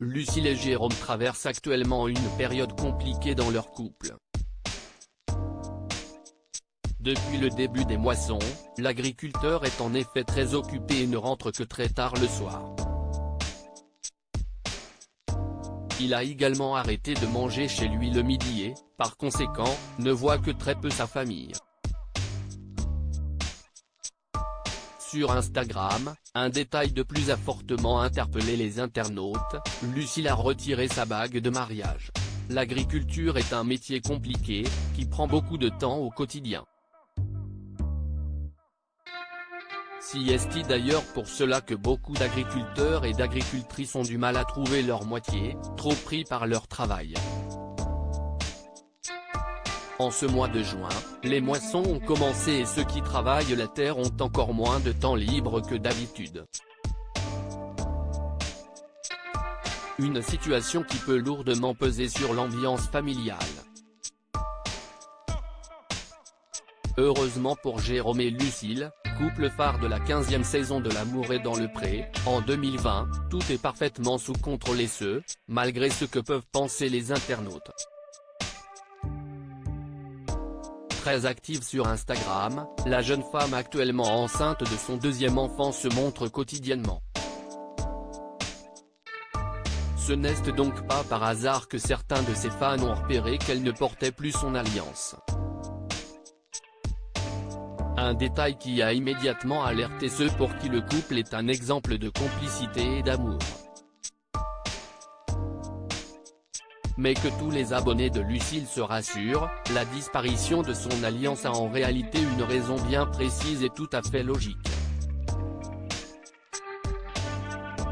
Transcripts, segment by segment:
Lucille et Jérôme traversent actuellement une période compliquée dans leur couple. Depuis le début des moissons, l'agriculteur est en effet très occupé et ne rentre que très tard le soir. Il a également arrêté de manger chez lui le midi et, par conséquent, ne voit que très peu sa famille. Sur Instagram, un détail de plus a fortement interpellé les internautes, Lucille a retiré sa bague de mariage. L'agriculture est un métier compliqué, qui prend beaucoup de temps au quotidien. Si est d'ailleurs pour cela que beaucoup d'agriculteurs et d'agricultrices ont du mal à trouver leur moitié, trop pris par leur travail. En ce mois de juin, les moissons ont commencé et ceux qui travaillent la terre ont encore moins de temps libre que d'habitude. Une situation qui peut lourdement peser sur l'ambiance familiale. Heureusement pour Jérôme et Lucille, couple phare de la 15e saison de L'amour est dans le pré, en 2020, tout est parfaitement sous contrôle et ce, malgré ce que peuvent penser les internautes. Très active sur Instagram, la jeune femme actuellement enceinte de son deuxième enfant se montre quotidiennement. Ce n'est donc pas par hasard que certains de ses fans ont repéré qu'elle ne portait plus son alliance. Un détail qui a immédiatement alerté ceux pour qui le couple est un exemple de complicité et d'amour. Mais que tous les abonnés de Lucille se rassurent, la disparition de son alliance a en réalité une raison bien précise et tout à fait logique.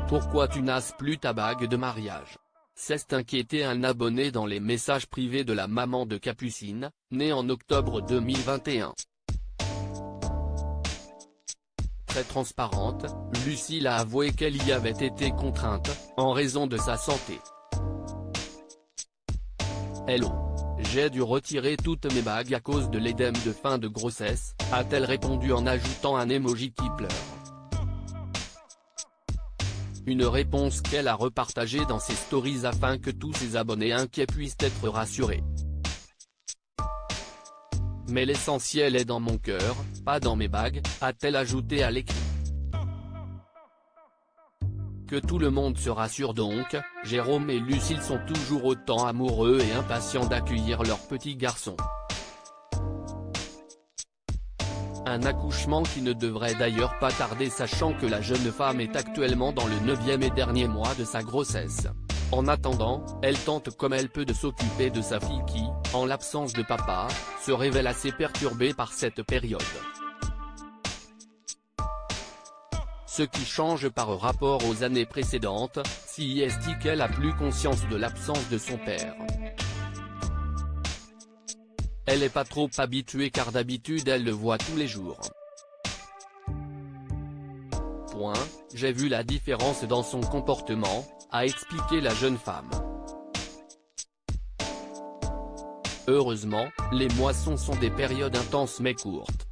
Pourquoi tu n'as plus ta bague de mariage? S'est inquiété un abonné dans les messages privés de la maman de Capucine, née en octobre 2021. Très transparente, Lucille a avoué qu'elle y avait été contrainte, en raison de sa santé. Hello. J'ai dû retirer toutes mes bagues à cause de l'édème de fin de grossesse, a-t-elle répondu en ajoutant un emoji qui pleure. Une réponse qu'elle a repartagée dans ses stories afin que tous ses abonnés inquiets puissent être rassurés. Mais l'essentiel est dans mon cœur, pas dans mes bagues, a-t-elle ajouté à l'écrit. Que tout le monde se rassure donc, Jérôme et Lucille sont toujours autant amoureux et impatients d'accueillir leur petit garçon. Un accouchement qui ne devrait d'ailleurs pas tarder sachant que la jeune femme est actuellement dans le 9e et dernier mois de sa grossesse. En attendant, elle tente comme elle peut de s'occuper de sa fille qui, en l'absence de papa, se révèle assez perturbée par cette période. Ce qui change par rapport aux années précédentes, si est qu'elle a plus conscience de l'absence de son père. Elle n'est pas trop habituée car d'habitude elle le voit tous les jours. J'ai vu la différence dans son comportement, a expliqué la jeune femme. Heureusement, les moissons sont des périodes intenses mais courtes.